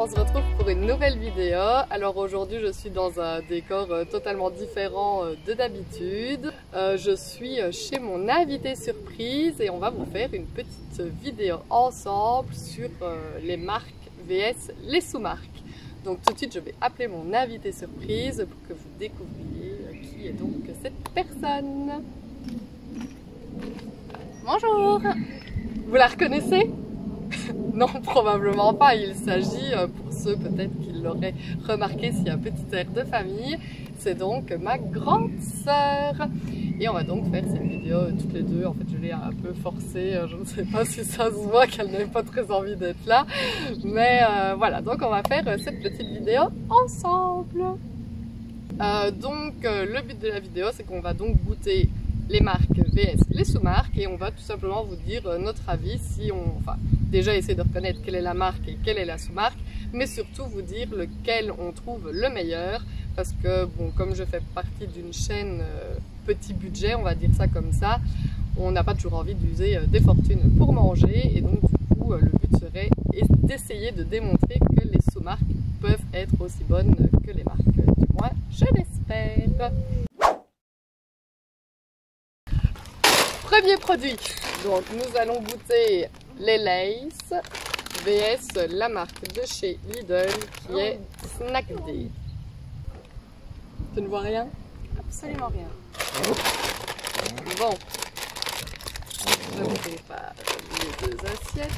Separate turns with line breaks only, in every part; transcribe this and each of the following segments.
on se retrouve pour une nouvelle vidéo. Alors aujourd'hui je suis dans un décor totalement différent de d'habitude. Je suis chez mon invité surprise et on va vous faire une petite vidéo ensemble sur les marques vs les sous-marques. Donc tout de suite je vais appeler mon invité surprise pour que vous découvriez qui est donc cette personne. Bonjour! Vous la reconnaissez? Non, probablement pas. Il s'agit, pour ceux peut-être qui l'auraient remarqué s'il y a un petit air de famille, c'est donc ma grande sœur. Et on va donc faire cette vidéo toutes les deux. En fait, je l'ai un peu forcée. Je ne sais pas si ça se voit qu'elle n'avait pas très envie d'être là. Mais voilà, donc on va faire cette petite vidéo ensemble. Le but de la vidéo, c'est qu'on va donc goûter les marques vs les sous-marques et on va tout simplement vous dire notre avis si enfin déjà essayer de reconnaître quelle est la marque et quelle est la sous-marque, mais surtout vous dire lequel on trouve le meilleur parce que bon, comme je fais partie d'une chaîne petit budget, on va dire ça comme ça, on n'a pas toujours envie d'user des fortunes pour manger et donc du coup le but serait d'essayer de démontrer que les sous-marques peuvent être aussi bonnes que les marques, du moins je l'espère. Premier produit, donc nous allons goûter les Lay's vs la marque de chez Lidl qui est Snack Day. Tu ne vois rien?
Absolument rien.
Bon, je vous prépare les deux assiettes.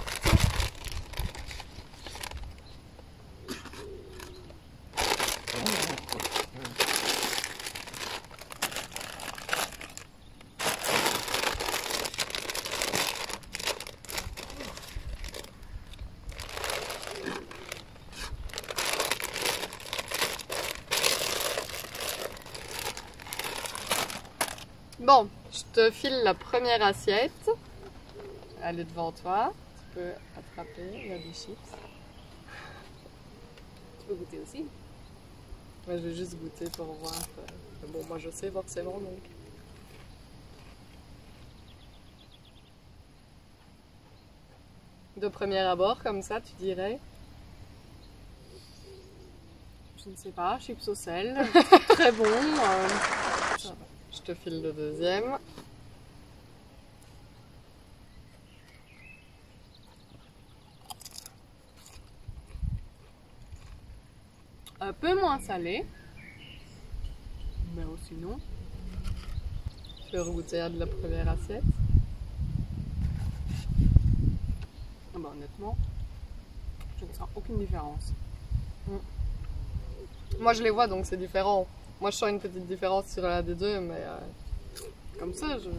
Bon, je te file la première assiette. Elle est devant toi. Tu peux attraper, il y a des chips.
Tu peux goûter aussi?
Ouais, je vais juste goûter pour voir. Bon, moi je sais forcément donc. De premier abord, comme ça, tu dirais?
Je ne sais pas, chips au sel. Très bon.
Je te file le deuxième.
Un peu moins salé. Mais aussi non.
Je vais regoûter à de la première assiette.
Ah bah, honnêtement, je ne sens aucune différence.
Moi je les vois donc c'est différent. Moi je sens une petite différence sur la des deux, mais comme ça je...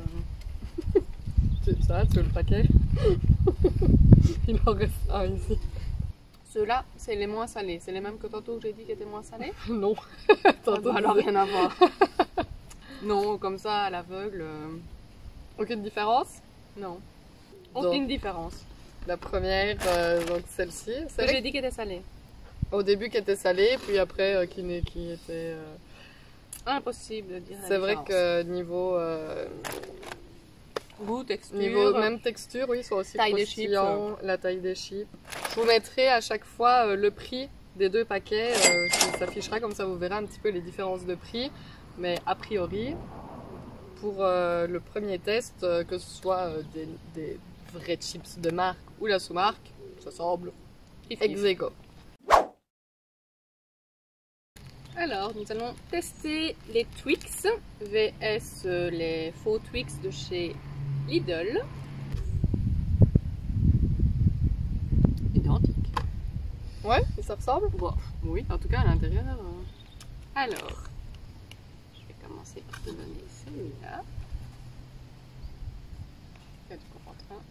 Ça, tu veux le paquet? Il en reste un ici.
Ceux-là, c'est les moins salés. C'est les mêmes que tantôt j'ai dit qu'ils étaient moins salés?
Non.
Bah, alors rien à voir. Non, comme ça, à l'aveugle.
Aucune différence?
Non. Aucune
Donc,
différence.
la première, donc celle-ci.
J'ai dit qu'elle était salée.
Au début qui était salée, puis après qui était...
Impossible de dire.
C'est vrai que niveau...
goût, texture.
Niveau même texture, oui, ils sont aussi
taille
croustillants, la taille des chips. Je vous mettrai à chaque fois le prix des deux paquets, qui s'affichera, comme ça vous verrez un petit peu les différences de prix. Mais a priori, pour le premier test, que ce soit des vrais chips de marque ou la sous-marque, ça semble ex aequo.
Alors, nous allons tester les Twix vs les faux Twix de chez Lidl. Identique.
Ouais, ça ressemble?
Bon, oui, en tout cas à l'intérieur. Alors, je vais commencer par te donner celui-là. Être content.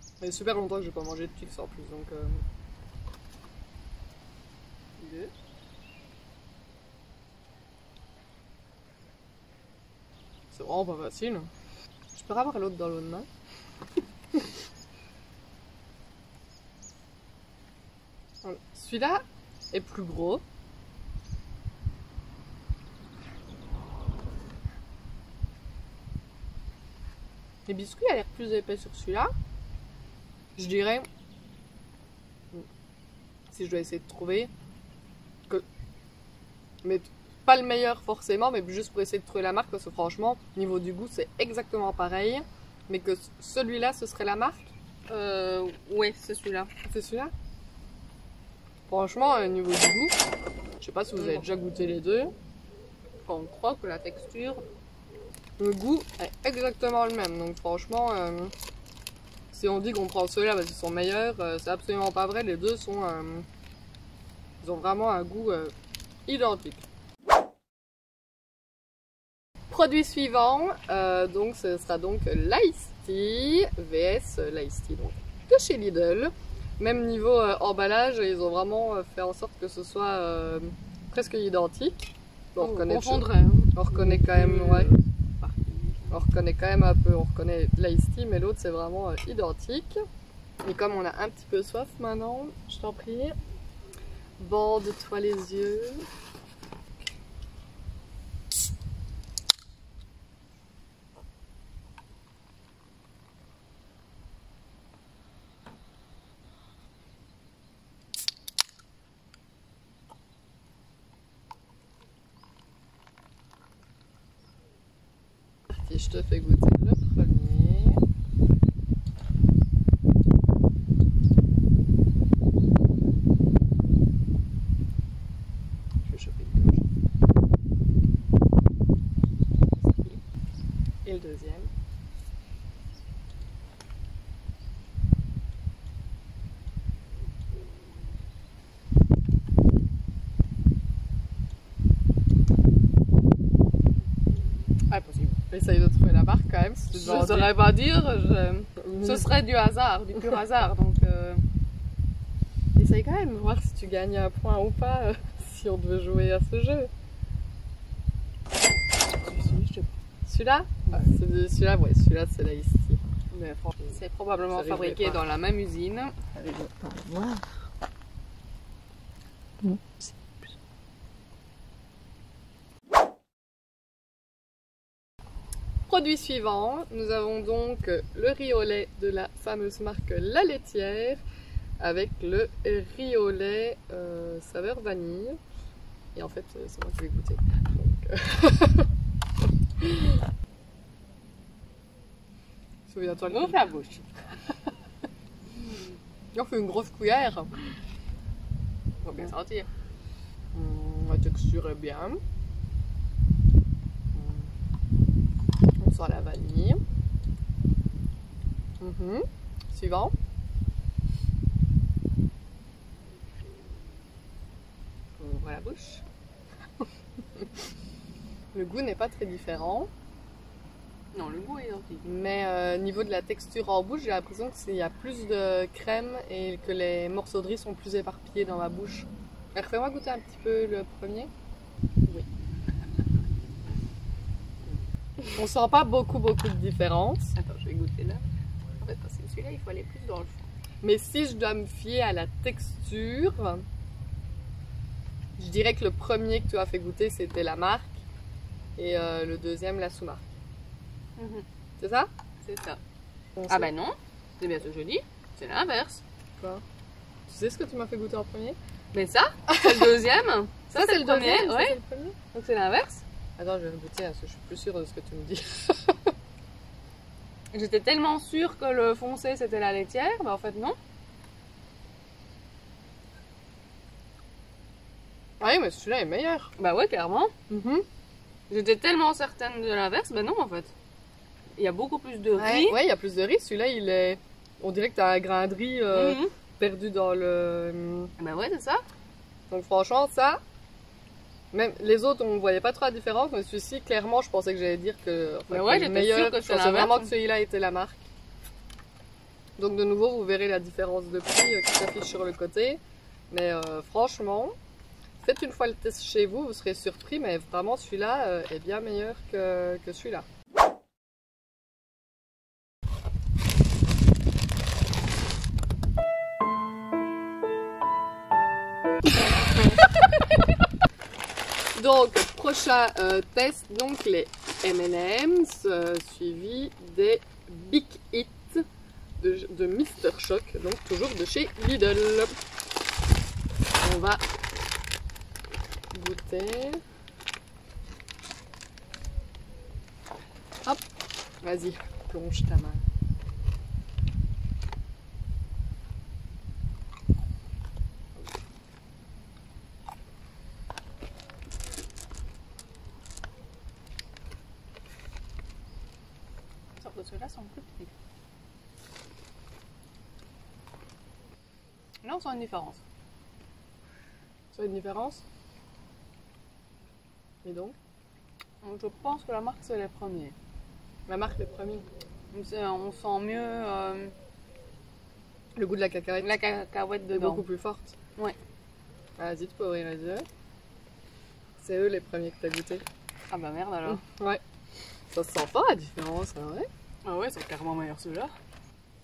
Ça fait super longtemps que j'ai pas mangé de Twix en plus, donc...
Deux.
C'est vraiment pas facile. Je peux avoir l'autre dans l'autre main. Celui-là est plus gros. Les biscuits a l'air plus épais sur celui-là. Je dirais, si je dois essayer de trouver, que, mais pas le meilleur forcément, mais juste pour essayer de trouver la marque, parce que franchement, au niveau du goût, c'est exactement pareil. Mais que celui-là, ce serait la marque?
Ouais, c'est celui-là.
C'est celui-là? Franchement, au niveau du goût, je sais pas si vous avez déjà goûté les deux.
On croit que la texture...
Le goût est exactement le même, donc franchement, si on dit qu'on prend ceux-là parce qu'ils sont meilleurs, c'est absolument pas vrai. Les deux sont, ils ont vraiment un goût identique. Produit suivant, donc ce sera donc l'Ice Tea vs l'Ice Tea donc de chez Lidl. Même niveau emballage, ils ont vraiment fait en sorte que ce soit presque identique. On reconnaît, on reconnaît quand même, ouais. On reconnaît quand même un peu, on reconnaît l'Ice Tea, mais l'autre c'est vraiment identique. Et comme on a un petit peu soif maintenant, je t'en prie, bande-toi les yeux. Je te fais goûter le premier. Je vais choper le gauche. Et le deuxième. Impossible. Essaye de trouver la marque quand même. Si
je ne saurais pas dire. Ce serait du hasard, du pur hasard. Donc,
essaye quand même, voir si tu gagnes un point ou pas, si on devait jouer à ce jeu. Celui-là? Celui-là, ouais, celui-là c'est l'Ice Tea.
Mais franchement, c'est probablement fabriqué dans la même usine.
Produit suivant, nous avons donc le riz au lait de la fameuse marque La Laitière avec le riz au lait saveur vanille. Et en fait, c'est moi qui vais goûter. Souviens-toi le
Ouvre la bouche.
On fait une grosse cuillère.
On va bien sentir.
La texture est bien. On sent la vanille. Suivant.
On ouvre la bouche.
Le goût n'est pas très différent.
Non, le goût est identique.
Mais niveau de la texture en bouche, j'ai l'impression qu'il y a plus de crème et que les morceaux de riz sont plus éparpillés dans ma bouche. Fais-moi goûter un petit peu le premier. Oui. On sent pas beaucoup de différence.
Attends, je vais goûter là. En fait, parce que celui-là, il faut aller plus dans le fond.
Mais si je dois me fier à la texture, je dirais que le premier que tu as fait goûter, c'était la marque. Et le deuxième, la sous-marque. C'est ça?
C'est ça. Ah bah non, c'est bien ce que je dis. C'est l'inverse.
Quoi? Tu sais ce que tu m'as fait goûter en premier?
Mais ça, c'est le deuxième. Ça c'est le premier.
Ouais.
Donc c'est l'inverse.
Attends, je vais goûter parce que je suis plus sûre de ce que tu me dis.
J'étais tellement sûre que le foncé c'était la laitière, bah en fait non.
Ah oui, mais celui-là est meilleur.
Bah ouais, clairement. J'étais tellement certaine de l'inverse, bah non en fait. Il y a beaucoup plus de riz.
Ouais, il y a plus de riz. Celui-là, il est... On dirait que tu as un grain de riz perdu dans le...
Bah ouais, c'est ça.
Donc franchement, ça... Même les autres, on ne voyait pas trop la différence, mais celui-ci, clairement, je pensais que j'allais dire que...
Enfin, ouais, j'étais sûre que
je pensais vraiment que celui-là était la marque. Donc de nouveau, vous verrez la différence de prix qui s'affiche sur le côté. Mais franchement, faites une fois le test chez vous, vous serez surpris, mais vraiment celui-là est bien meilleur que celui-là. Donc, prochain test, donc les M&M's suivis des Big Hit de Mister Shock, donc toujours de chez Lidl. On va goûter. Hop, vas-y, plonge ta main.
Ceux-là sont plus petits. Là, on sent une différence.
Tu as une différence? Et donc?
Je pense que la marque, c'est les premiers.
La marque les premiers.
On sent mieux
Le goût de la cacahuète.
la cacahuète
est
dedans.
beaucoup plus forte.
Ouais.
Vas-y, tu peux ouvrir les yeux. C'est eux les premiers que tu as goûté.
Ah bah merde alors.
Ouais. Ça se sent pas la différence, c'est vrai.
Ah ouais, c'est carrément meilleur celui-là.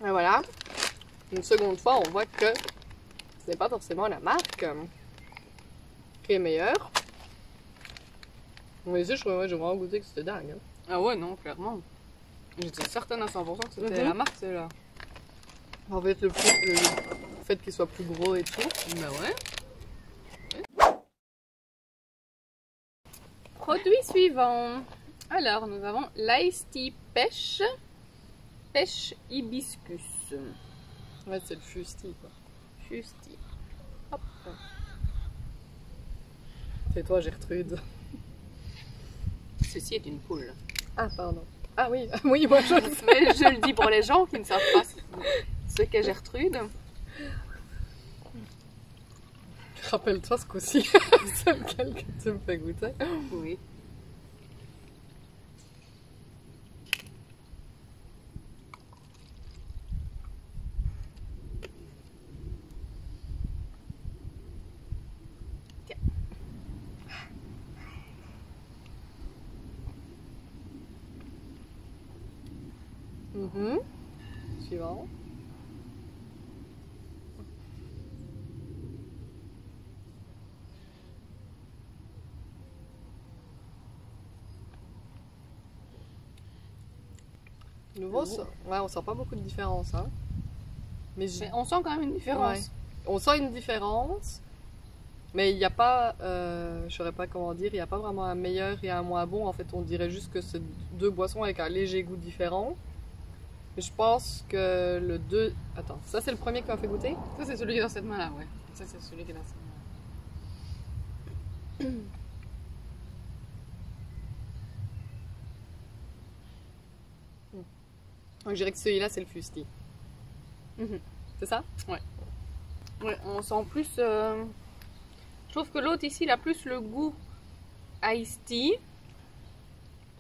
Et voilà. Une seconde fois, on voit que ce n'est pas forcément la marque qui est meilleure. Mais ici, j'ai vraiment goûté que c'était dingue. Hein.
Ah ouais, non, clairement. J'étais certaine à 100% que c'était la marque celle-là.
En fait, le fait qu'il soit plus gros et tout.
Bah ouais. Produit suivant. Alors, nous avons l'Ice Tea Pêche. Pêche hibiscus.
Ouais, c'est le fusti, quoi.
Fusti. Hop.
C'est toi, Gertrude.
Ceci est une poule.
Ah, pardon. Ah oui, oui, moi je le sais.
Mais je le dis pour les gens qui ne savent pas ce qu'est Gertrude.
Rappelle-toi ce coup-ci, c'est lequel que tu me fais goûter.
Oui.
Suivant. Nouveau, ouais, on sent pas beaucoup de différence, hein. Mais
on sent quand même une différence.
Ouais. On sent une différence, mais il n'y a pas, je saurais pas comment dire, il n'y a pas vraiment un meilleur et un moins bon. En fait, on dirait juste que c'est deux boissons avec un léger goût différent. Mais je pense que le 2... Attends, ça c'est le premier que tu m'as fait goûter?
Ça c'est celui qui est dans cette main-là, ouais. Ça c'est celui qui est dans cette main-là.
Donc je dirais que celui-là c'est le fusti. C'est ça?
Ouais. Ouais, on sent plus... Je trouve que l'autre ici, il a plus le goût iced tea.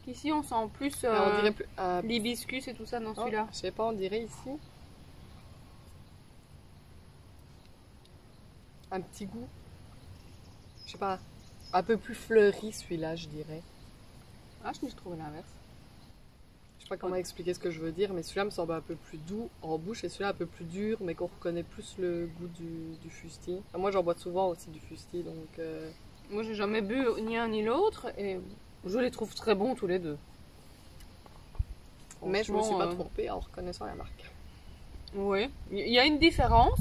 Ici, on sent plus
on dirait plus
l'hibiscus et tout ça dans celui-là.
Je sais pas, on dirait ici un petit goût. Je sais pas, un peu plus fleuri celui-là, je dirais.
Ah, je trouve l'inverse.
Je sais pas comment expliquer ce que je veux dire, mais celui-là me semble un peu plus doux en bouche et celui-là un peu plus dur, mais qu'on reconnaît plus le goût du fusti. Moi, j'en bois souvent aussi du fusti, donc...
Moi, j'ai jamais bu ni un ni l'autre et je les trouve très bons tous les deux.
Mais je me suis pas trompée en reconnaissant la marque.
Oui, il y a une différence.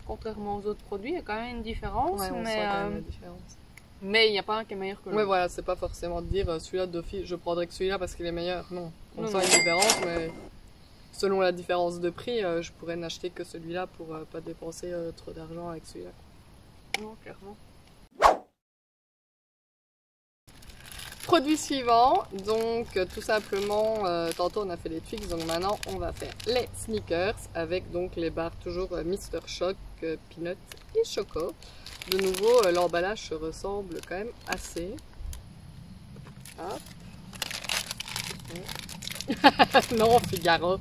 Contrairement aux autres produits, il y a quand même une différence.
Ouais, on sent quand même la différence.
Mais il n'y a pas un qui est meilleur que l'autre.
Ouais, voilà, c'est pas forcément de dire celui-là d'office, je prendrais que celui-là parce qu'il est meilleur. Non, on sent une différence, mais selon la différence de prix, je pourrais n'acheter que celui-là pour pas dépenser trop d'argent avec celui-là.
Non, clairement.
Produit suivant, donc tout simplement, tantôt on a fait les Twix, donc maintenant on va faire les sneakers avec donc les barres toujours Mister Shock, Peanut et Choco. De nouveau, l'emballage se ressemble quand même assez. Hop. Non, Figaro,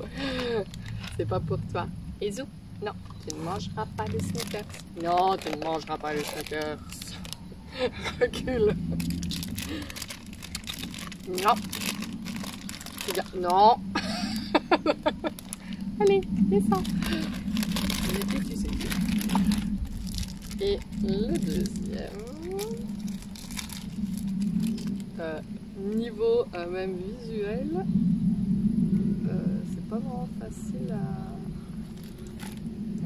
c'est pas pour toi. Izu, non, tu ne mangeras pas les sneakers. Non, tu ne mangeras pas les sneakers. Recule. Non. Non. Allez, descends. Et le deuxième. Niveau même visuel. pas vraiment facile à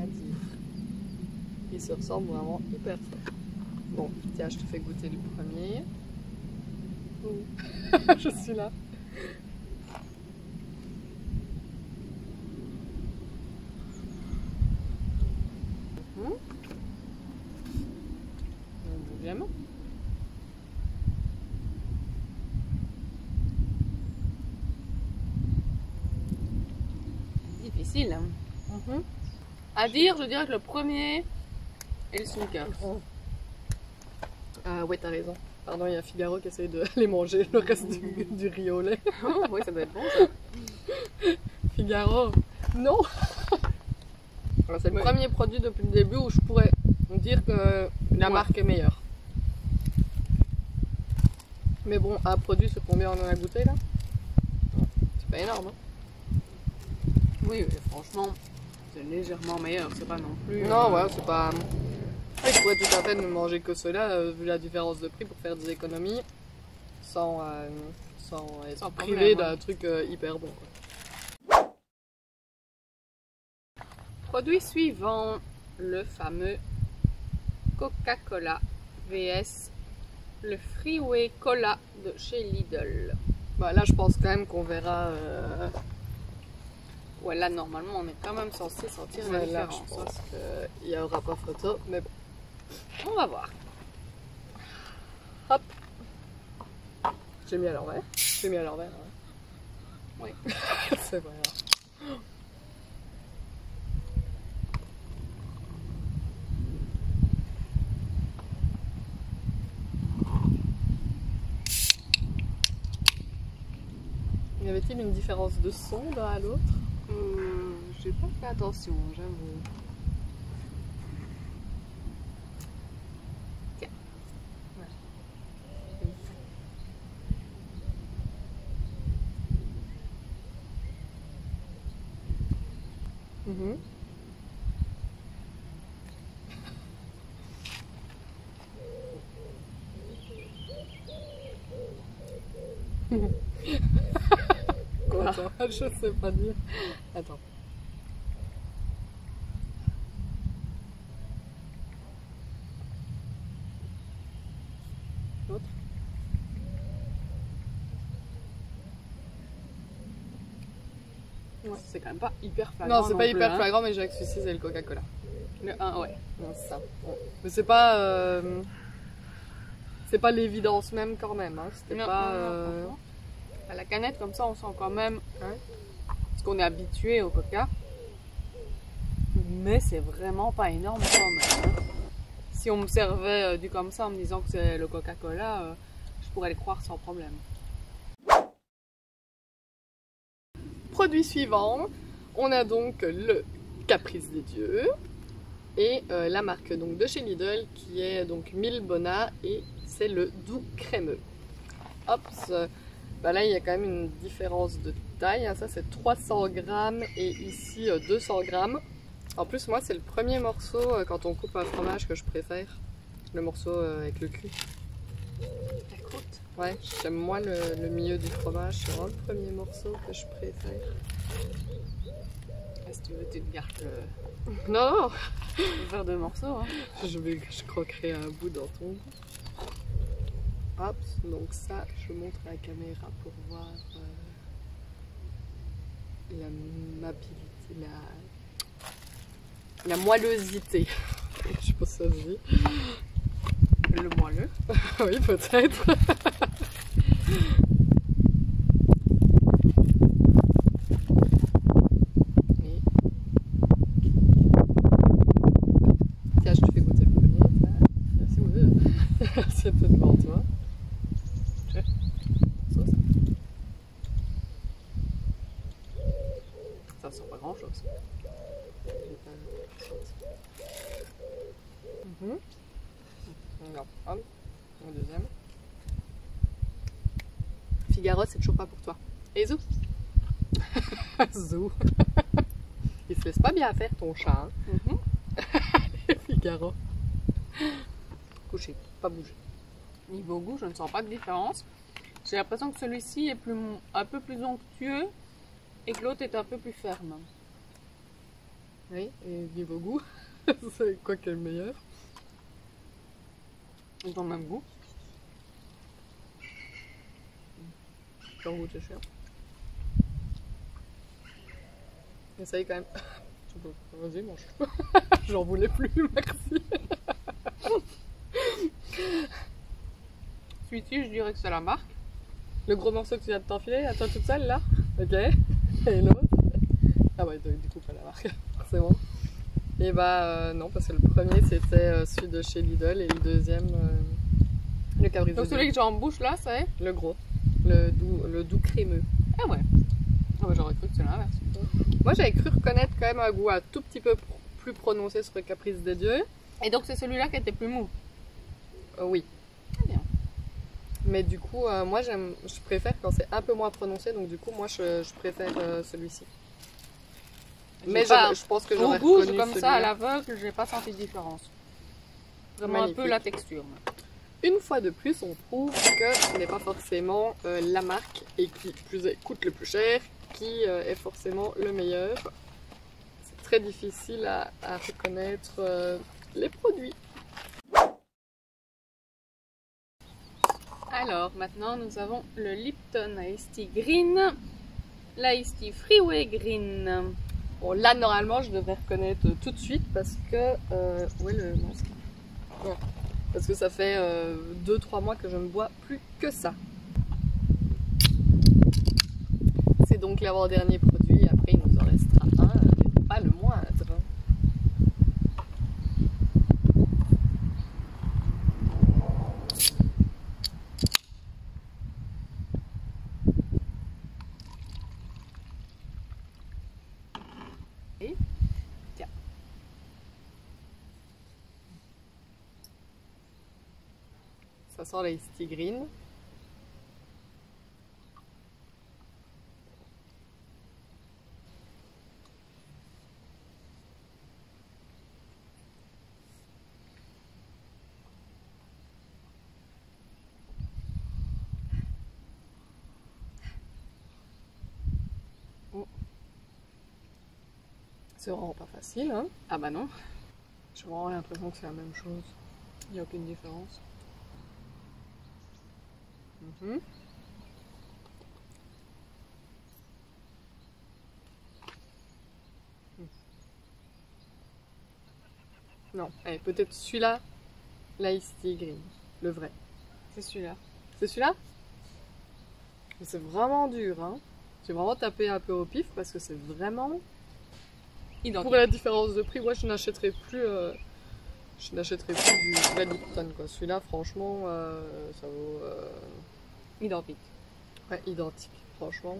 dire. Ils se ressemblent vraiment hyper fort. Bon, tiens, je te fais goûter le premier. Oh. Je suis là. Le deuxième.
Difficile. À dire, je dirais que le premier est le Snickers.
Ah ouais, t'as raison. Pardon, il y a Figaro qui essaye de les manger, le reste du riz au lait.
Oh, oui, ça doit être bon ça.
Figaro, non. C'est le premier produit depuis le début où je pourrais dire que la marque est meilleure. Mais bon, un produit, c'est combien on en a goûté là? C'est pas énorme. Hein?
Oui, mais franchement, c'est légèrement meilleur, c'est pas non plus.
Non, ouais, c'est pas. Je pourrais tout à fait ne manger que cela, vu la différence de prix, pour faire des économies sans être privé d'un truc hyper bon. Quoi.
Produit suivant, le fameux Coca-Cola vs le Freeway Cola de chez Lidl.
Bah, là, je pense quand même qu'on verra.
Ouais, là, normalement, on est quand même censé sentir la
Là,
différence.
je pense qu'il n'y aura pas photo, mais bon.
On va voir.
Hop. J'ai mis à l'envers. J'ai mis à l'envers. Hein.
Oui.
C'est vrai. Y avait-il une différence de son d'un à l'autre?
J'ai pas fait attention, j'avoue. Tiens.
Ouais. Quoi? Attends, je sais pas dire. Attends. L'autre?
Ouais, c'est quand même pas hyper flagrant.
Non, c'est pas hyper flagrant, mais je dirais que celui-ci c'est le Coca-Cola.
Le 1, ouais.
Non, c'est ça. Ouais. Mais c'est pas. C'est pas l'évidence même quand même. Hein. C'était
Non,
pas.
non, à la canette, comme ça, on sent quand même.
Hein?
Parce qu'on est habitué au Coca. Mais c'est vraiment pas énorme quand même. Hein. Si on me servait du comme ça en me disant que c'est le Coca-Cola, je pourrais le croire sans problème.
Produit suivant, on a donc le Caprice des Dieux et la marque donc de chez Lidl qui est donc Milbona et c'est le doux crémeux. Hop, bah là il y a quand même une différence de taille, hein. Ça c'est 300 grammes et ici 200 grammes. En plus moi c'est le premier morceau quand on coupe un fromage que je préfère, le morceau avec le cul.
Écoute.
Ouais, j'aime moins le milieu du fromage, c'est vraiment le premier morceau que je préfère.
Si tu veux, tu te gardes
Non,
le verre de morceaux. Hein.
je croquerai un bout dans ton goût. Hop, donc ça, je montre à la caméra pour voir la mobilité, la moellosité. Je sais pas si ça se dit.
Le moelleux.
Oui, peut-être. Tiens, je te fais goûter le premier. Merci, oui. C'est un peu devant toi.
Ça sent pas grand chose.
Non, hop, le deuxième. Figaro, c'est toujours pas pour toi. Et Zou. Zou. Il se laisse pas bien faire ton chat. Hein. Figaro. Couché, pas bouger.
Niveau goût, je ne sens pas de différence. J'ai l'impression que celui-ci est un peu plus onctueux Et que l'autre est un peu plus ferme.
Oui, et niveau goût, c'est quoi qui est le meilleur?
Ils ont le même goût.
Leur goût c'est cher. Essaye quand même. Vas-y, mange. J'en voulais plus, merci.
Celui-ci, je dirais que c'est la marque.
Le gros morceau que tu viens de t'enfiler, à toi toute seule là? Ok. Et l'autre? Ah ouais, du coup pas la marque, forcément. Et bah non, parce que le premier c'était celui de chez Lidl et le deuxième le Cabri.
Donc celui que j'ai en bouche là, c'est
le gros, le doux crémeux.
Ah ouais. Ah ouais, j'aurais cru que c'est l'inverse.
Moi j'avais cru reconnaître quand même un goût un tout petit peu plus prononcé sur le Caprice des Dieux.
Et donc c'est celui-là qui était plus mou.
Oui.
Très bien.
Mais du coup, moi je préfère quand c'est un peu moins prononcé, donc du coup moi je préfère celui-ci. Mais je pense que j'aurais
au goût,
reconnu
comme ça
celui-là.
à l'aveugle, j'ai pas senti de différence. Vraiment
Magnifique.
un peu la texture.
Une fois de plus, on prouve que ce n'est pas forcément la marque et qui coûte le plus cher qui est forcément le meilleur. C'est très difficile à reconnaître les produits.
Alors maintenant nous avons le Lipton Ice Tea Green, l'Ice Tea Freeway Green.
Bon, là normalement je devrais reconnaître tout de suite parce que où est le masque? Ouais. Parce que ça fait 2-3 mois que je ne bois plus que ça. C'est donc l'avant-dernier produit, après il nous en restera un, mais pas le moindre. Et tiens. Ça sent la Ice Tea Green. C'est vraiment pas facile, hein.
Ah bah non,
J'ai vraiment l'impression que c'est la même chose.
il n'y a aucune différence.
Mhm. Non, allez, peut-être celui-là, l'Ice Tea Green, le vrai.
C'est celui-là.
C'est celui-là? Mais c'est vraiment dur, hein. J'ai vraiment tapé un peu au pif parce que c'est vraiment...
Identique.
Pour la différence de prix, moi je n'achèterai plus, du vrai Lipton, quoi. Celui-là, franchement, ça vaut...
Identique.
Ouais, identique, franchement.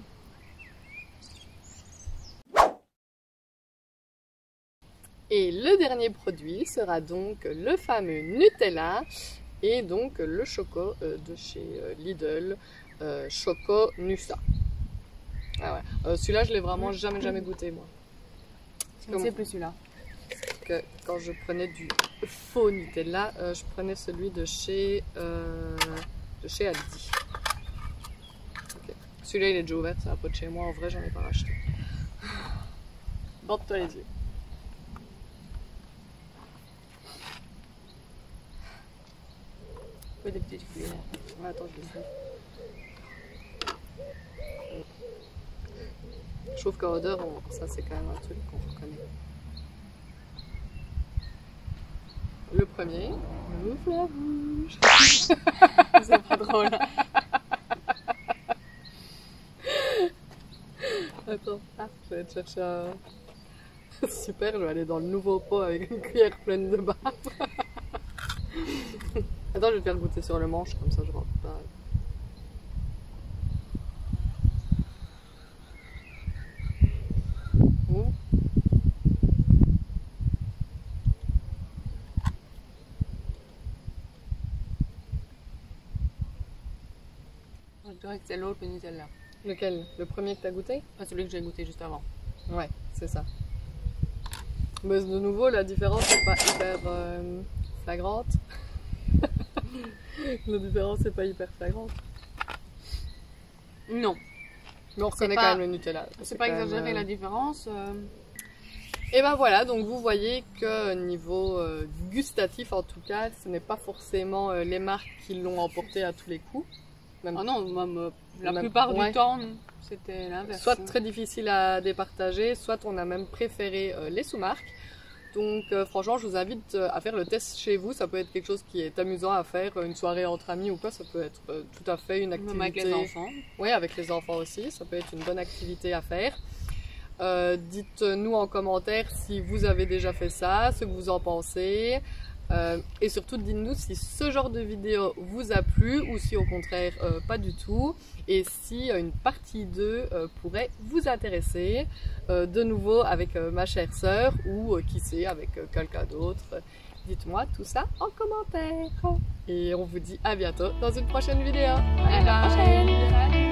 Et le dernier produit sera donc le fameux Nutella et donc le choco de chez Lidl, Choco Nussa. Ah ouais. Celui-là, je l'ai vraiment jamais goûté, moi.
Je ne sais plus celui-là.
Que quand je prenais du faux Nutella, je prenais celui de chez Aldi. Okay. Celui-là, il est déjà ouvert, c'est un peu de chez moi. En vrai, j'en ai pas racheté. Bande-toi les yeux.
Des petites cuillères.
Ouais, attends, je vais faire. Je trouve qu'en odeur, ça c'est quand même un truc qu'on reconnaît. Le premier, le fleur rouge.
C'est pas drôle.
Attends, je vais aller te chercher un... Super, je vais aller dans le nouveau pot avec une cuillère pleine de bave. Attends, je vais te faire goûter sur le manche, comme ça je rentre pas.
Je dirais que c'est l'autre, le Nutella.
Lequel? Le premier que t'as goûté?
Pas celui que j'ai goûté juste avant.
Ouais, c'est ça. Mais de nouveau, la différence n'est pas hyper flagrante. La différence n'est pas hyper flagrante.
Non.
Mais on reconnaît
pas-
quand même le Nutella.
C'est pas
quand même,
exagéré la différence.
Et ben voilà, donc vous voyez que niveau gustatif en tout cas, ce n'est pas forcément les marques qui l'ont emporté à tous les coups. Même
Ah non, même la
Même-
plupart
ouais.
du temps, c'était l'inverse.
soit très difficile à départager, soit on a même préféré les sous-marques. Donc franchement, je vous invite à faire le test chez vous. Ça peut être quelque chose qui est amusant à faire, une soirée entre amis ou quoi. Ça peut être tout à fait une activité.
Même avec les enfants.
Oui, avec les enfants aussi. Ça peut être une bonne activité à faire. Dites-nous en commentaire si vous avez déjà fait ça, ce que vous en pensez. Et surtout, dites-nous si ce genre de vidéo vous a plu ou si au contraire pas du tout. Et si une partie 2 pourrait vous intéresser. De nouveau avec ma chère sœur ou qui sait avec quelqu'un d'autre. Dites-moi tout ça en commentaire. Et on vous dit à bientôt dans une prochaine vidéo.
À la prochaine. Salut.